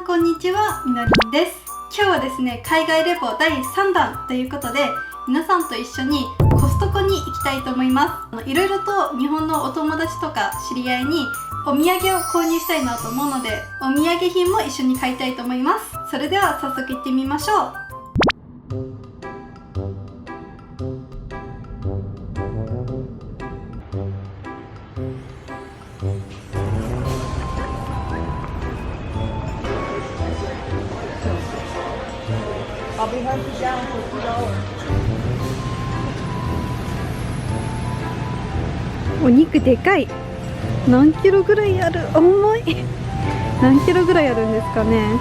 こんにちは、みのりんです。今日はですね、海外レポ第3弾ということで、皆さんと一緒にコストコに行きたいと思います。いろいろと日本のお友達とか知り合いにお土産を購入したいなと思うので、お土産品も一緒に買いたいと思います。それでは早速行ってみましょう。お肉でかい。何キロぐらいある？重い。何キロぐらいあるんですかね。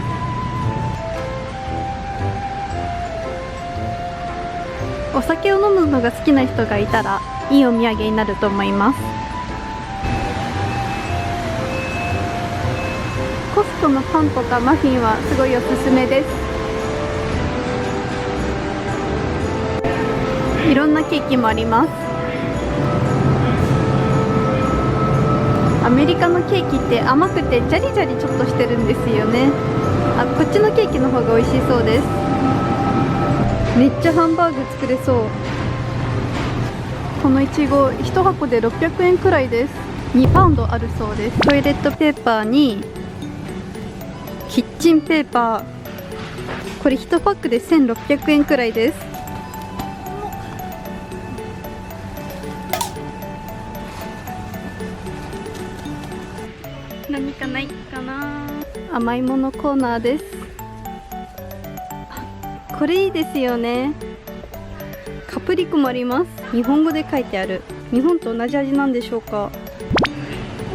お酒を飲むのが好きな人がいたらいいお土産になると思います。コストのパンとかマフィンはすごいおすすめです。いろんなケーキもあります。アメリカのケーキって甘くてジャリジャリちょっとしてるんですよね。こっちのケーキの方が美味しそうです。めっちゃハンバーグ作れそう。このいちご1箱で600円くらいです。2パウンドあるそうです。トイレットペーパーにキッチンペーパー、これ1パックで1600円くらいです。何かないかな。甘いものコーナーです。これいいですよね。カプリコもあります。日本語で書いてある。日本と同じ味なんでしょうか。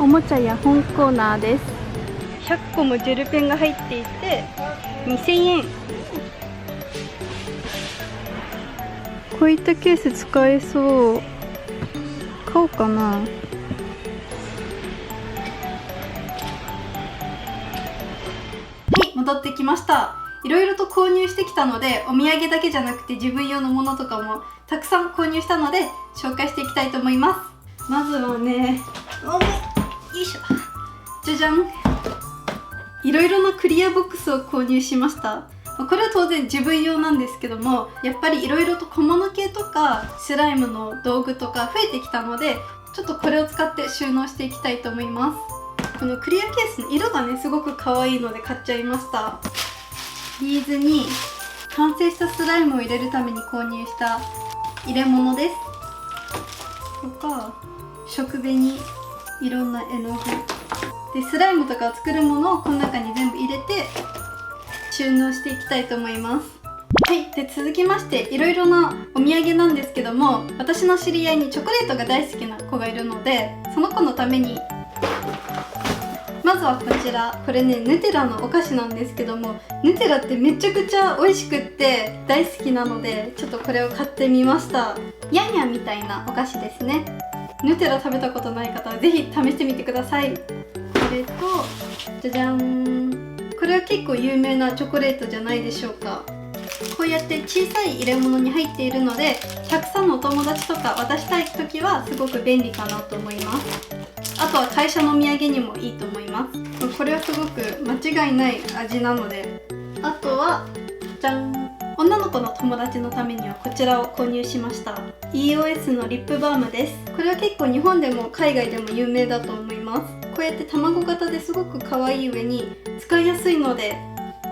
おもちゃや本コーナーです。100個もジェルペンが入っていて2000円。こういったケース使えそう。買おうかな。戻ってきました。いろいろと購入してきたので、お土産だけじゃなくて自分用のものとかもたくさん購入したので紹介していきたいと思います。まずはね、よいしょ、じゃじゃん。いろいろなクリアボックスを購入しました。これは当然自分用なんですけども、やっぱりいろいろと小物系とかスライムの道具とか増えてきたので、ちょっとこれを使って収納していきたいと思います。このクリアケースの色がね、すごく可愛いので買っちゃいました。ビーズに完成したスライムを入れるために購入した入れ物です。とか食紅、いろんな絵の具でスライムとかを作るものをこの中に全部入れて収納していきたいと思います。はい、で続きましていろいろなお土産なんですけども、私の知り合いにチョコレートが大好きな子がいるので、その子のためにまずはこちら、これね、ヌテラのお菓子なんですけども、ヌテラってめちゃくちゃ美味しくって大好きなので、ちょっとこれを買ってみました。ヤンヤンみたいなお菓子ですね。ヌテラ食べたことない方はぜひ試してみてください。これと、じゃじゃん。これは結構有名なチョコレートじゃないでしょうか。こうやって小さい入れ物に入っているので、たくさんのお友達とか渡したい時はすごく便利かなと思います。あとは会社のお土産にもいいと思います。これはすごく間違いない味なので。あとはじゃん、女の子の友達のためにはこちらを購入しました。 EOS のリップバームです。これは結構日本でも海外でも有名だと思います。こうやって卵型ですごく可愛い上に使いやすいので、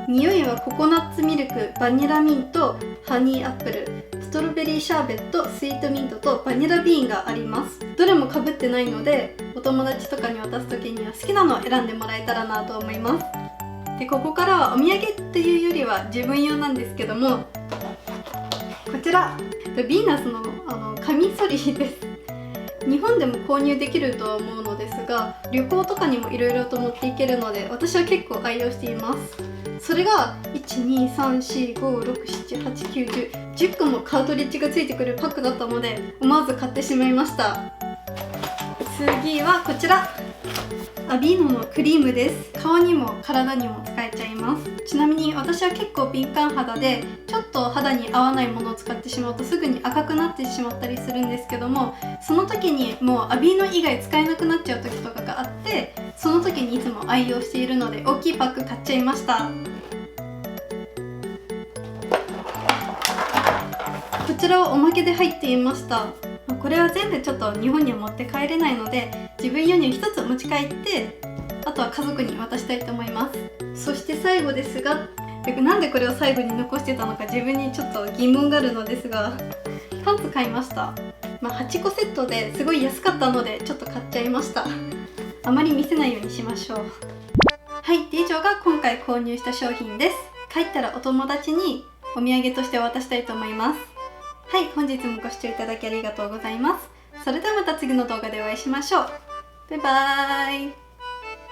匂いはココナッツミルク、バニラミント、ハニーアップル、ストロベリーシャーベット、スイートミントとバニラビーンがあります。どれもかぶってないので、お友達とかに渡す時には好きなのを選んでもらえたらなと思います。でここからはお土産っていうよりは自分用なんですけども、こちらヴィーナスのカミソリです。日本でも購入できるとは思うのですが、旅行とかにもいろいろと持っていけるので、私は結構愛用しています。それが 1,2,3,4,5,6,7,8,9,10 個もカートリッジがついてくるパックだったので、思わず買ってしまいました。次はこちら、アビーノのクリームです。顔にも体にも使えちゃいます。ちなみに私は結構敏感肌で、ちょっと肌に合わないものを使ってしまうとすぐに赤くなってしまったりするんですけども、その時にもうアビーノ以外使えなくなっちゃう時とかがあって、その時にいつも愛用しているので大きいパック買っちゃいました。こちらはおまけで入っていました。これは全部ちょっと日本には持って帰れないので、自分輸入1つ持ち帰って、あとは家族に渡したいと思います。そして最後ですが、なんでこれを最後に残してたのか自分にちょっと疑問があるのですが、パンツ買いました。8個セットですごい安かったのでちょっと買っちゃいました。あまり見せないようにしましょう。はい、で以上が今回購入した商品です。帰ったらお友達にお土産として渡したいと思います。はい、本日もご視聴いただきありがとうございます。それではまた次の動画でお会いしましょう。バイバーイ。